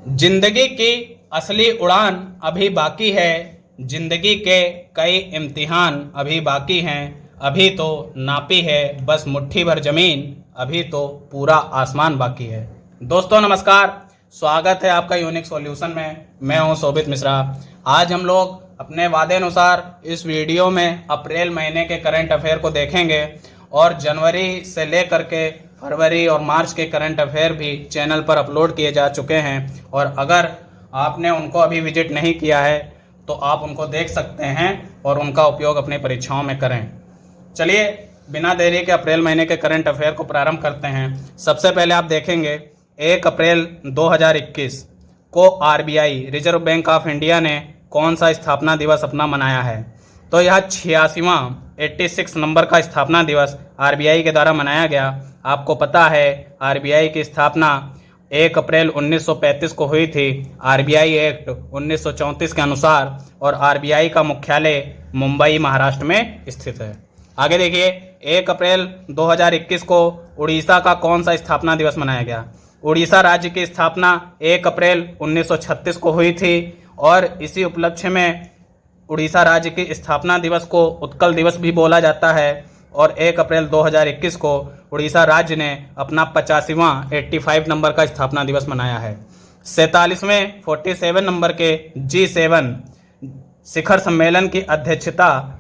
जिंदगी की असली उड़ान अभी बाकी है। जिंदगी के कई इम्तिहान अभी बाकी हैं। अभी तो नापी है बस मुट्ठी भर जमीन, अभी तो पूरा आसमान बाकी है। दोस्तों नमस्कार, स्वागत है आपका यूनिक सॉल्यूशन में। मैं हूं शोभित मिश्रा। आज हम लोग अपने वादे अनुसार इस वीडियो में अप्रैल महीने के करंट अफेयर को देखेंगे और जनवरी से लेकर के फरवरी और मार्च के करंट अफेयर भी चैनल पर अपलोड किए जा चुके हैं। और अगर आपने उनको अभी विजिट नहीं किया है तो आप उनको देख सकते हैं और उनका उपयोग अपनी परीक्षाओं में करें। चलिए बिना देरी के अप्रैल महीने के करंट अफेयर को प्रारंभ करते हैं। सबसे पहले आप देखेंगे 1 अप्रैल 2021 को RBI reserve bank of India ने कौन सा स्थापना दिवस अपना मनाया है। तो यह 86वां 86 नंबर का स्थापना दिवस आरबीआई के द्वारा मनाया गया। आपको पता है आरबीआई की स्थापना 1 अप्रैल 1935 को हुई थी आरबीआई एक्ट 1934 के अनुसार, और आरबीआई का मुख्यालय मुंबई महाराष्ट्र में स्थित है। आगे देखिए 1 अप्रैल 2021 को उड़ीसा का कौन सा स्थापना दिवस मनाया गया। उड़ीसा राज्य की स्थापना 1 अप्रैल 1936 को हुई थी और इसी उपलक्ष्य में उड़ीसा राज्य की स्थापना दिवस को उत्कल दिवस भी बोला जाता है। और 1 अप्रैल 2021 को उड़ीसा राज्य ने अपना 85वां 85 नंबर का स्थापना दिवस मनाया है। 47वें 47 नंबर के G7 शिखर सम्मेलन की अध्यक्षता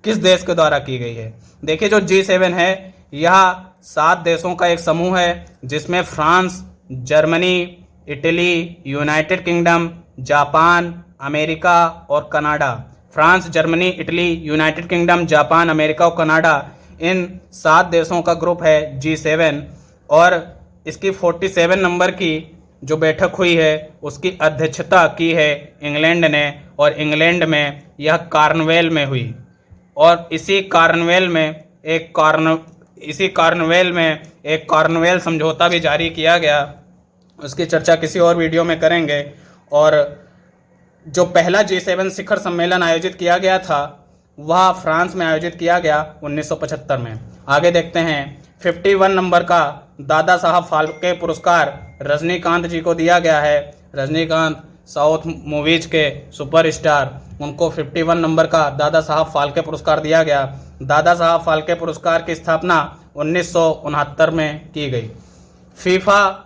किस देश के द्वारा की गई है। देखिए जो G7 है यह 7 देशों का एक समूह है जिसमें France, Germany, Italy, United Kingdom, Japan, America और Canada. France, Germany, Italy, United Kingdom, Japan, America और कनाडा, इन 7 देशों का ग्रुप है G7। और इसकी 47 नंबर की जो बैठक हुई है उसकी अध्यक्षता की है इंग्लैंड ने, और इंग्लैंड में यह कार्नवेल में हुई। और इसी कार्नवेल में एक कार्नवेल समझौता भी जारी किया गया। उसकी चर्चा किसी और वीडियो में करेंगे। और जो पहला G7 शिखर सम्मेलन आयोजित किया गया था वह फ्रांस में आयोजित किया गया 1975 में। आगे देखते हैं 51 नंबर का दादा साहब फाल्के पुरस्कार रजनीकांत जी को दिया गया है। रजनीकांत साउथ मूवीज के सुपरस्टार, उनको 51 नंबर का दादा साहब फाल्के पुरस्कार दिया गया। दादा साहब फाल्के पुरस्कार की स्थापना 1969 में की गई। फीफा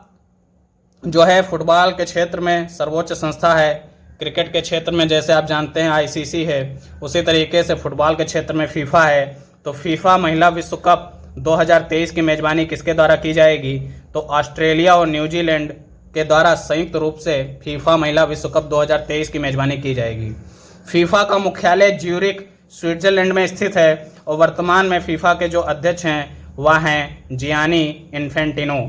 जो है फुटबॉल के क्षेत्र में सर्वोच्च संस्था है। क्रिकेट के क्षेत्र में जैसे आप जानते हैं आईसीसी है, उसी तरीके से फुटबॉल के क्षेत्र में फीफा है। तो फीफा महिला विश्व कप 2023 की मेजबानी किसके द्वारा की जाएगी। तो ऑस्ट्रेलिया और न्यूजीलैंड के द्वारा संयुक्त रूप से फीफा महिला विश्व कप 2023 की मेजबानी की जाएगी। फीफा का मुख्यालय ज्यूरिख स्विट्जरलैंड में स्थित है और वर्तमान में फीफा के जो अध्यक्ष हैं वह हैं जियानी इन्फेंटिनो।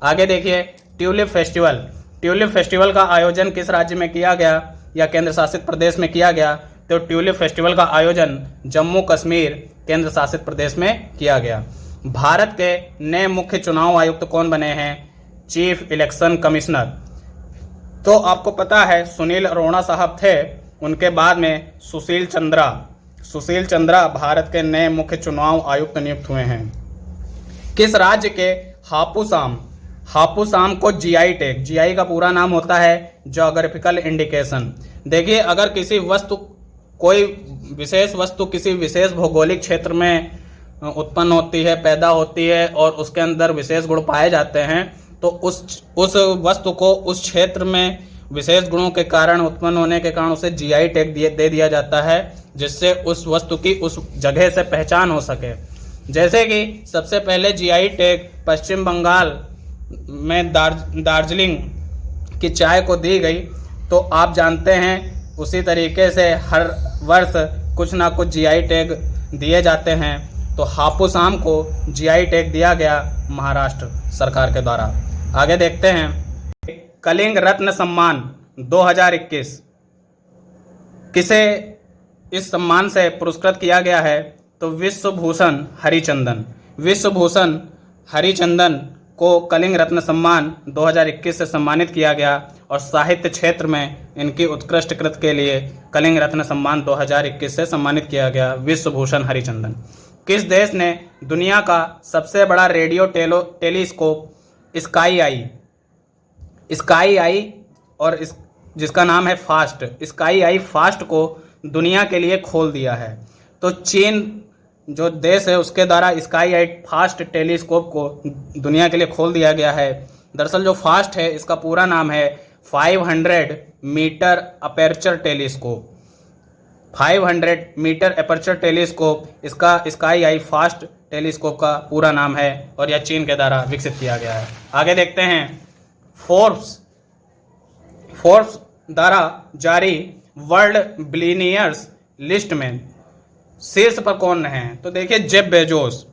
आगे देखिए ट्यूलिप फेस्टिवल। ट्यूलिप फेस्टिवल का आयोजन किस राज्य में किया गया या केंद्र शासित प्रदेश में किया गया। तो ट्यूलिप फेस्टिवल का आयोजन जम्मू कश्मीर केंद्र शासित प्रदेश में किया गया। भारत के नए मुख्य चुनाव आयुक्त कौन बने हैं। Chief election commissioner. तो आपको पता है सुनील अरोड़ा साहब थे, उनके बाद में सुशील चंद्रा भारत के नए मुख्य चुनाव आयुक्त नियुक्त हुए हैं। किस राज्य के हापुसाम को जीआई टैग, जीआई का पूरा नाम होता है ज्योग्राफिकल इंडिकेशन। देखिए अगर कोई विशेष वस्तु किसी विशेष भौगोलिक क्षेत्र में उत्पन्न होती है, पैदा होती है और उसके अंदर विशेष गुण पाए जाते हैं तो उस वस्तु को उस क्षेत्र में विशेष गुणों के कारण उत्पन्न होने के कारण उसे जीआई टैग दे दिया जाता है, जिससे उस वस्तु की उस जगह से पहचान हो सके। जैसे कि सबसे पहले जीआई टैग पश्चिम बंगाल में दार्जिलिंग की चाय को दी गई। तो आप जानते हैं उसी तरीके से हर वर्ष कुछ ना कुछ जीआई टैग दिए जाते हैं। तो हापुस आम को जीआई टैग दिया गया महाराष्ट्र सरकार के द्वारा। आगे देखते हैं कलिंग रत्न सम्मान 2021 किसे इस सम्मान से पुरस्कृत किया गया है। तो विश्वभूषण हरिचंदन को कलिंग रत्न सम्मान 2021 से सम्मानित किया गया और साहित्य क्षेत्र में इनकी उत्कृष्ट कृत के लिए कलिंग रत्न सम्मान 2021 से सम्मानित किया गया विश्वभूषण हरिचंदन। किस देश ने दुनिया का सबसे बड़ा रेडियो टेलीस्कोप स्काई आई स्काई आई और इस जिसका नाम है फास्ट, स्काई आई फास्ट को दुनिया के लिए खोल दिया है। तो चीन जो देश है उसके द्वारा स्काई आई फास्ट टेलीस्कोप को दुनिया के लिए खोल दिया गया है। दरअसल जो फास्ट है इसका पूरा नाम है 500 metre aperture telescope. 500 metre aperture telescope इसका स्काई आई फास्ट टेलीस्कोप का पूरा नाम है और यह चीन के द्वारा विकसित किया गया है। आगे देखते हैं, फोर्ब्स द्वारा जारी वर्ल्ड बिलियनियर्स लिस्ट में शीर्ष पर कौन हैं? तो देखिए जेफ बेजोस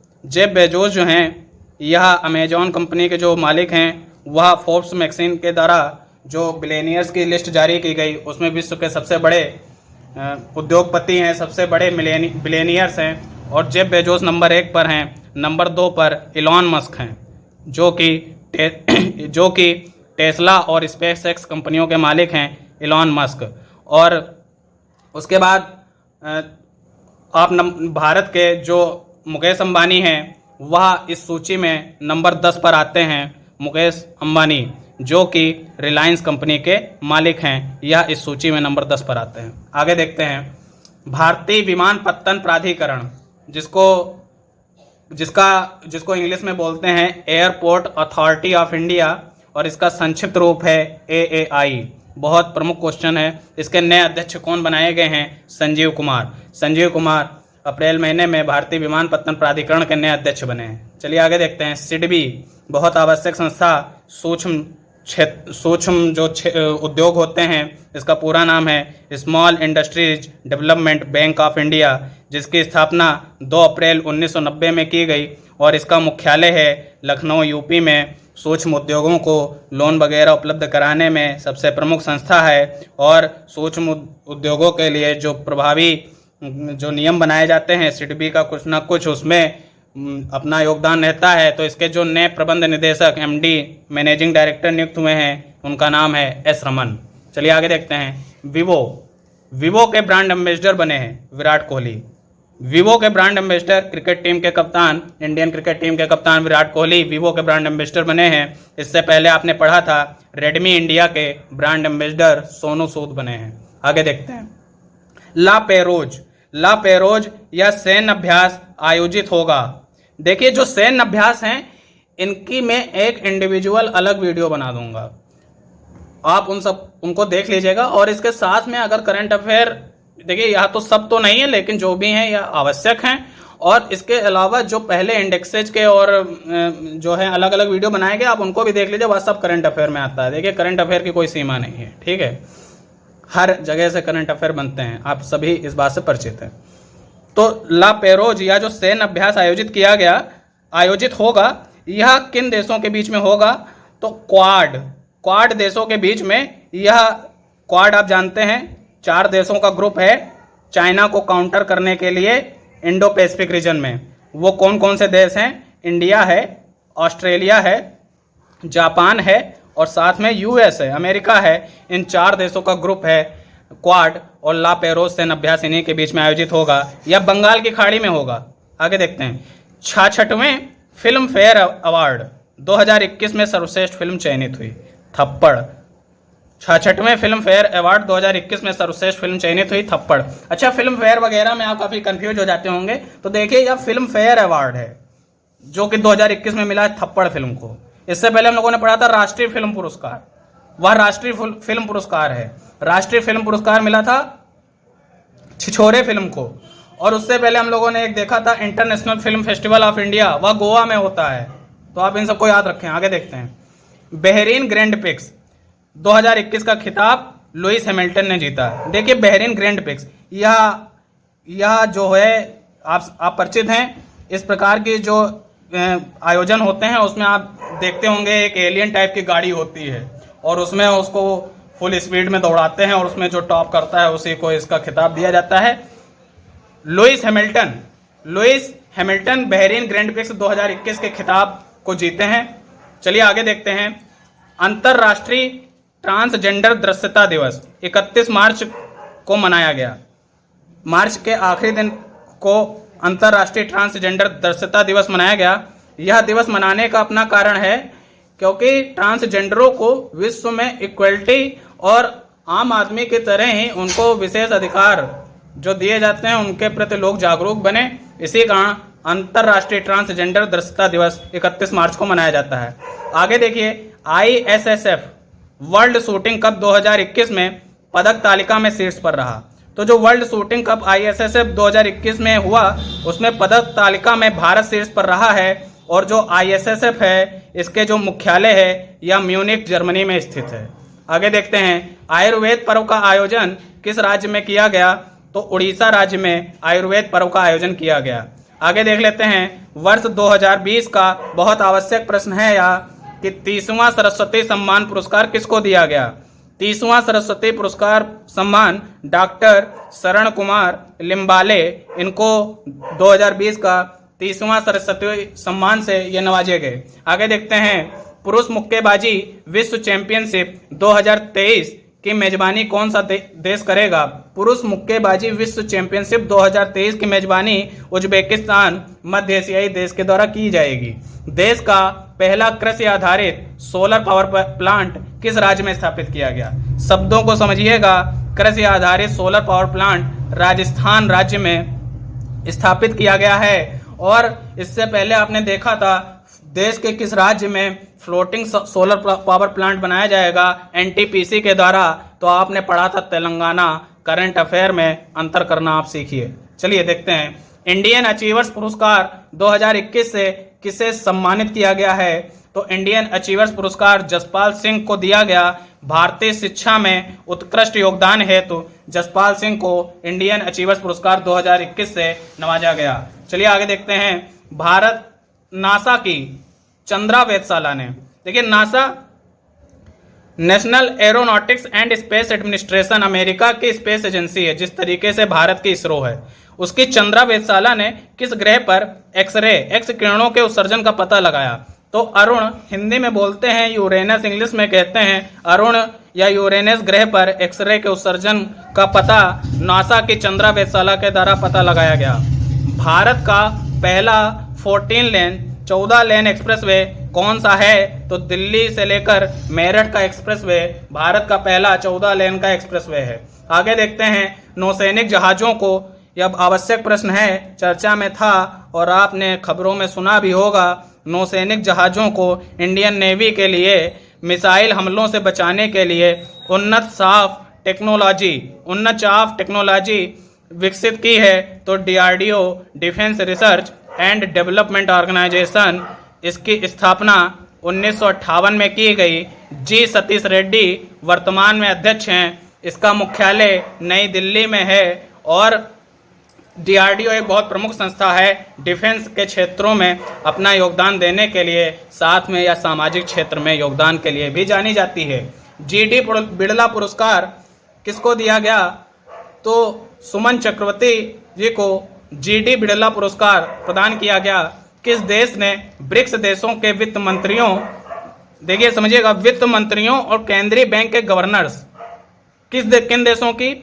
जो हैं यह अमेजॉन कंपनी के जो मालिक हैं, वह फोर्ब्स मैगजीन के द्वारा जो बिलियनियर्स की लिस्ट जारी की गई उसमें विश्व के सबसे बड़े उद्योगपति हैं, सबसे बड़े बिलियनियर्स हैं। और जेफ बेजोस नंबर 1 पर हैं, नंबर 2 पर इलॉन मस्क हैं जो कि टेस्ला और स्पेसएक्स कंपनियों के मालिक हैं इलॉन मस्क। और उसके बाद आप भारत के जो मुकेश अंबानी हैं वह इस सूची में नंबर 10 पर आते हैं। मुकेश अंबानी जो कि रिलायंस कंपनी के मालिक हैं, यह इस सूची में नंबर 10 पर आते हैं। आगे देखते हैं, भारतीय विमानपत्तन प्राधिकरण जिसको इंग्लिश में बोलते हैं एयरपोर्ट अथॉरिटी ऑफ इंडिया और इसका संक्षिप्त रूप है AAI। बहुत प्रमुख क्वेश्चन है। इसके नए अध्यक्ष कौन बनाए गए हैं? संजीव कुमार अप्रैल महीने में भारतीय विमानपत्तन प्राधिकरण के नए अध्यक्ष बने हैं। चलिए आगे देखते हैं, सिडबी बहुत आवश्यक संस्था सूक्ष्म जो उद्योग होते हैं इसका पूरा नाम है small industries development bank of India, जिसकी स्थापना 2 अप्रैल 1990 में की गई और इसका मुख्यालय है लखनऊ यूपी में। सूक्ष्म उद्योगों को लोन वगैरह उपलब्ध कराने में सबसे प्रमुख संस्था है और सूक्ष्म उद्योगों के लिए जो प्रभावी जो नियम बनाए जाते हैं सिडबी का कुछ ना कुछ उसमें अपना योगदान रहता है। तो इसके जो नए प्रबंध निदेशक MD मैनेजिंग डायरेक्टर नियुक्त हुए हैं उनका नाम है S रमन। चलिए आगे देखते हैं, वीवो के ब्रांड एम्बेसडर बने हैं विराट कोहली। वीवो के ब्रांड एम्बेसडर क्रिकेट टीम के कप्तान, इंडियन क्रिकेट टीम के कप्तान विराट कोहली वीवो के ब्रांड एम्बेसडर बने हैं। इससे पहले आपने पढ़ा था रेडमी इंडिया के ब्रांड एम्बेसडर सोनू सूद बने हैं। आगे देखते हैं, ला पेरोज यह सैन्य अभ्यास आयोजित होगा। देखिए जो सैन्य अभ्यास हैं इनकी मैं एक इंडिविजुअल अलग वीडियो बना दूंगा, आप उनको देख लीजिएगा। और इसके साथ में अगर करंट अफेयर, देखिए यह तो सब तो नहीं है लेकिन जो भी हैं यह आवश्यक हैं। और इसके अलावा जो पहले इंडेक्सेज के और जो है अलग अलग वीडियो बनाए गए आप उनको भी देख लीजिए, वह सब करंट अफेयर में आता है। देखिए करंट अफेयर की कोई सीमा नहीं है, ठीक है, हर जगह से करंट अफेयर बनते हैं, आप सभी इस बात से परिचित हैं। तो ला पेरोज या जो सैन्य अभ्यास आयोजित होगा यह किन देशों के बीच में होगा? तो क्वाड देशों के बीच में। यह क्वाड आप जानते हैं 4 देशों का ग्रुप है चाइना को काउंटर करने के लिए इंडो पैसिफिक रीजन में। वो कौन कौन से देश हैं? इंडिया है, ऑस्ट्रेलिया है, जापान है और साथ में US है, अमेरिका है। इन 4 देशों का ग्रुप है क्वाड और ला पेरोज सैन्य अभ्यास इन्हीं के बीच में आयोजित होगा। यह बंगाल की खाड़ी में होगा। आगे देखते हैं, 66वें फिल्म फेयर अवार्ड 2021 में सर्वश्रेष्ठ फिल्म चयनित हुई थप्पड़। 66वें फिल्म फेयर अवार्ड 2021 में सर्वश्रेष्ठ फिल्म चयनित हुई थप्पड़। अच्छा, फिल्म फेयर वगैरह में आप काफी कंफ्यूज हो जाते होंगे, तो देखिए यह फिल्म फेयर अवार्ड है जो कि 2021 में मिला है थप्पड़ फिल्म को। इससे पहले हम लोगों ने पढ़ा था राष्ट्रीय फिल्म पुरस्कार, वह राष्ट्रीय फिल्म पुरस्कार है। राष्ट्रीय फिल्म पुरस्कार मिला था छिछोरे फिल्म को। और उससे पहले हम लोगों ने एक देखा था international film festival of India, वह गोवा में होता है। तो आप इन सबको याद रखें। आगे देखते हैं, बहरीन ग्रैंड प्रिक्स 2021 का खिताब लुइस हैमिल्टन ने जीता। देखिए बहरीन ग्रैंड प्रिक्स यह जो है आप परिचित हैं, इस प्रकार की जो आयोजन होते हैं उसमें आप देखते होंगे एक एलियन टाइप की गाड़ी होती है और उसमें उसको फुल स्पीड में दौड़ाते हैं और उसमें जो टॉप करता है उसी को इसका खिताब दिया जाता है। Lewis Hamilton Bahrain grand prix 2021 के खिताब को जीते हैं। चलिए आगे देखते हैं, अंतर्राष्ट्रीय ट्रांसजेंडर दृश्यता दिवस 31 मार्च को मनाया गया। मार्च के आखिरी दिन को अंतर्राष्ट्रीय ट्रांसजेंडर दृश्यता दिवस मनाया गया। यह दिवस मनाने का अपना कारण है क्योंकि ट्रांसजेंडरों को विश्व में इक्वलिटी और आम आदमी की तरह ही उनको विशेष अधिकार जो दिए जाते हैं उनके प्रति लोग जागरूक बने। इसी कारण अंतर्राष्ट्रीय ट्रांसजेंडर दृश्यता दिवस 31 मार्च को मनाया जाता है। आगे देखिए, ISSF वर्ल्ड शूटिंग कप 2021 में पदक तालिका में शीर्ष पर रहा। तो जो वर्ल्ड शूटिंग कप ISSF 2021 में हुआ उसमें पदक तालिका में भारत शीर्ष पर रहा है। और जो ISSF है इसके जो मुख्यालय है यह म्यूनिक जर्मनी में स्थित है। आगे देखते हैं, आयुर्वेद पर्व का आयोजन किस राज्य में किया गया? तो उड़ीसा राज्य में आयुर्वेद पर्व का आयोजन किया गया। आगे देख लेते हैं, वर्ष 2020 का बहुत आवश्यक प्रश्न है यह कि 30वां सरस्वती सम्मान पुरस्कार किसको दिया गया? 30वां सरस्वती पुरस्कार सम्मान डॉक्टर शरण कुमार लिम्बाले, इनको 2020 का 30वां सरस्वती सम्मान से ये नवाजे गए। आगे देखते हैं, पुरुष मुक्केबाजी विश्व चैंपियनशिप 2023 की मेजबानी कौन सा देश करेगा? पुरुष मुक्केबाजी विश्व चैंपियनशिप 2023 की मेजबानी उज्बेकिस्तान मध्य एशियाई देश के द्वारा की जाएगी। देश का पहला कृषि आधारित सोलर पावर प्लांट किस राज्य में स्थापित किया गया? शब्दों को समझिएगा, कृषि आधारित सोलर पावर प्लांट राजस्थान राज्य में स्थापित किया गया है। और इससे पहले आपने देखा था देश के किस राज्य में फ्लोटिंग सोलर पावर प्लांट बनाया जाएगा NTPC के द्वारा? तो आपने पढ़ा था तेलंगाना। करंट अफेयर में अंतर करना आप सीखिए। चलिए देखते हैं, इंडियन अचीवर्स पुरस्कार 2021 से किसे सम्मानित किया गया है? तो इंडियन अचीवर्स पुरस्कार जसपाल सिंह को दिया गया। भारतीय शिक्षा में उत्कृष्ट योगदान हेतु जसपाल सिंह को इंडियन अचीवर्स पुरस्कार 2021 से नवाजा गया। चलिए आगे देखते हैं, भारत नासा की चंद्रा वेधशाला ने, देखिए NASA national aeronautics and space administration America की स्पेस एजेंसी है। जिस तरीके से भारत की इसरो है, उसकी चंद्रा वेधशाला ने किस ग्रह पर एक्स किरणों के उत्सर्जन का पता लगाया? तो अरुण हिंदी में बोलते हैं, यूरेनस इंग्लिश में कहते हैं। अरुण या यूरेनस ग्रह पर एक्सरे के उत्सर्जन का पता नासा की चंद्रा वेधशाला के द्वारा पता लगाया गया। भारत का पहला 14 लेन एक्सप्रेसवे कौन सा है? तो दिल्ली से लेकर मेरठ का एक्सप्रेसवे भारत का पहला 14 लेन का एक्सप्रेसवे है। आगे देखते हैं, नौसैनिक जहाजों को, यह आवश्यक प्रश्न है, चर्चा में था और आपने खबरों में सुना भी होगा। नौसैनिक जहाजों को इंडियन नेवी के लिए मिसाइल हमलों से बचाने के लिए उन्नत चाफ टेक्नोलॉजी विकसित की है। तो DRDO defence research and development organisation, इसकी स्थापना 1958 में की गई। जी सतीश रेड्डी वर्तमान में अध्यक्ष हैं। इसका मुख्यालय नई दिल्ली में है। और DRDO एक बहुत प्रमुख संस्था है, डिफेंस के क्षेत्रों में अपना योगदान देने के लिए, साथ में या सामाजिक क्षेत्र में योगदान के लिए भी जानी जाती है। GD बिड़ला पुरस्कार किसको दिया गया? तो सुमन चक्रवर्ती जी को GD बिड़ला पुरस्कार प्रदान किया गया। किस देश ने ब्रिक्स देशों के वित्त मंत्रियों, देखिए समझिएगा, वित्त मंत्रियों और केंद्रीय बैंक के गवर्नर्स किन देशों की?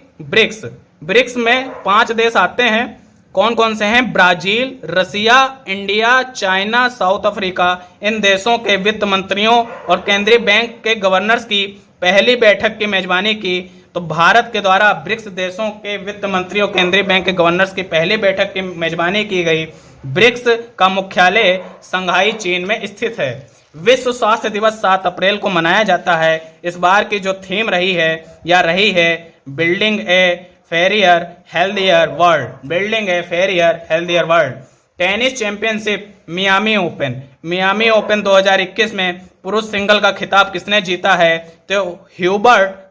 ब्रिक्स में 5 देश आते हैं। कौन कौन से हैं? ब्राजील, रसिया, इंडिया, चाइना, साउथ अफ्रीका। इन देशों के वित्त मंत्रियों और केंद्रीय बैंक के गवर्नर्स की पहली बैठक की मेजबानी की। तो भारत के द्वारा ब्रिक्स देशों के वित्त मंत्रियों, केंद्रीय बैंक के गवर्नर्स की पहली बैठक की मेजबानी की गई। ब्रिक्स का मुख्यालय संघाई चीन में स्थित है। विश्व स्वास्थ्य दिवस 7 अप्रैल को मनाया जाता है। इस बार की जो थीम रही है building a fairer healthier world, building a fairer healthier world. Tennis championship Miami Open 2021 में पुरुष सिंगल का खिताब किसने जीता है? तो ह्यूबर्ट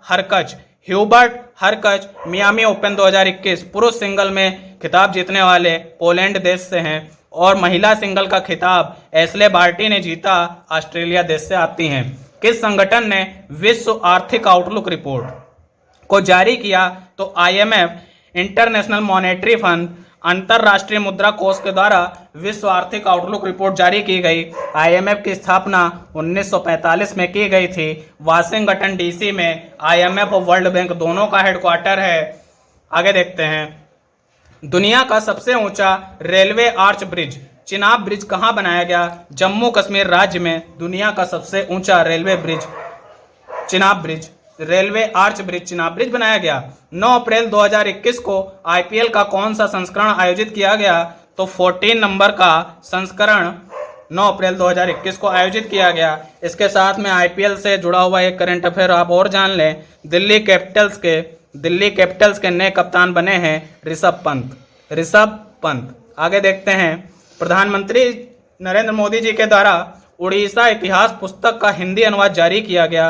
हरकच मियामी ओपन 2021 पुरुष सिंगल में खिताब जीतने वाले पोलैंड देश से हैं। और महिला सिंगल का खिताब एस्ले बार्टी ने जीता, ऑस्ट्रेलिया देश से आती हैं। किस संगठन ने विश्व आर्थिक आउटलुक रिपोर्ट को जारी किया? तो IMF इंटरनेशनल मॉनेटरी फंड, अंतरराष्ट्रीय मुद्रा कोष के द्वारा विश्व आर्थिक आउटलुक रिपोर्ट जारी की गई। IMF की स्थापना 1945 में की गई थी। वाशिंगटन DC में IMF और वर्ल्ड बैंक दोनों का हेडक्वार्टर है। आगे देखते हैं, दुनिया का सबसे ऊंचा railway arch bridge Chenab bridge कहाँ बनाया गया? जम्मू कश्मीर राज्य में दुनिया का सबसे ऊंचा railway bridge Chenab bridge, railway arch bridge Chenab bridge बनाया गया। 9 अप्रैल 2021 को आईपीएल का कौन सा संस्करण आयोजित किया गया? तो 14 नंबर का संस्करण 9 अप्रैल 2021 को आयोजित किया गया। इसके साथ में आईपीएल से जुड़ा हुआ एक करंट अफेयर आप और जान लें। दिल्ली कैपिटल्स के नए कप्तान बने हैं ऋषभ पंत। आगे देखते हैं, प्रधानमंत्री नरेंद्र मोदी जी के द्वारा उड़ीसा इतिहास पुस्तक का हिंदी अनुवाद जारी किया गया।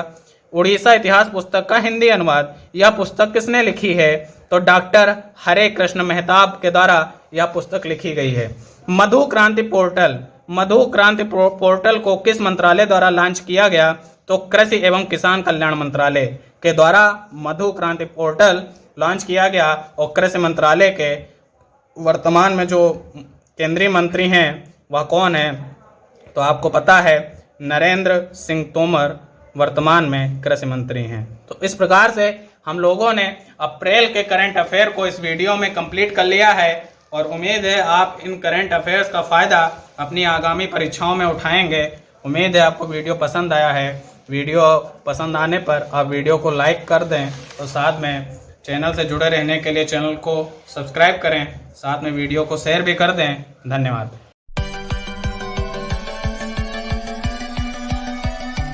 उड़ीसा इतिहास पुस्तक का हिंदी अनुवाद, यह पुस्तक किसने लिखी है? तो डॉक्टर हरे कृष्ण मेहताब के द्वारा यह पुस्तक लिखी गई है। मधु क्रांति पोर्टल को किस मंत्रालय द्वारा लॉन्च किया गया? तो कृषि एवं किसान कल्याण मंत्रालय के द्वारा मधु क्रांति पोर्टल लॉन्च किया गया। और कृषि मंत्रालय के वर्तमान में जो केंद्रीय मंत्री हैं वह कौन है? तो आपको पता है नरेंद्र सिंह तोमर वर्तमान में कृषि मंत्री हैं। तो इस प्रकार से हम लोगों ने अप्रैल के करंट अफेयर को इस वीडियो में कंप्लीट कर लिया है और उम्मीद है आप इन करंट अफेयर्स का फ़ायदा अपनी आगामी परीक्षाओं में उठाएंगे। उम्मीद है आपको वीडियो पसंद आया है। वीडियो पसंद आने पर आप वीडियो को लाइक कर दें और साथ में चैनल से जुड़े रहने के लिए चैनल को सब्सक्राइब करें, साथ में वीडियो को शेयर भी कर दें। धन्यवाद।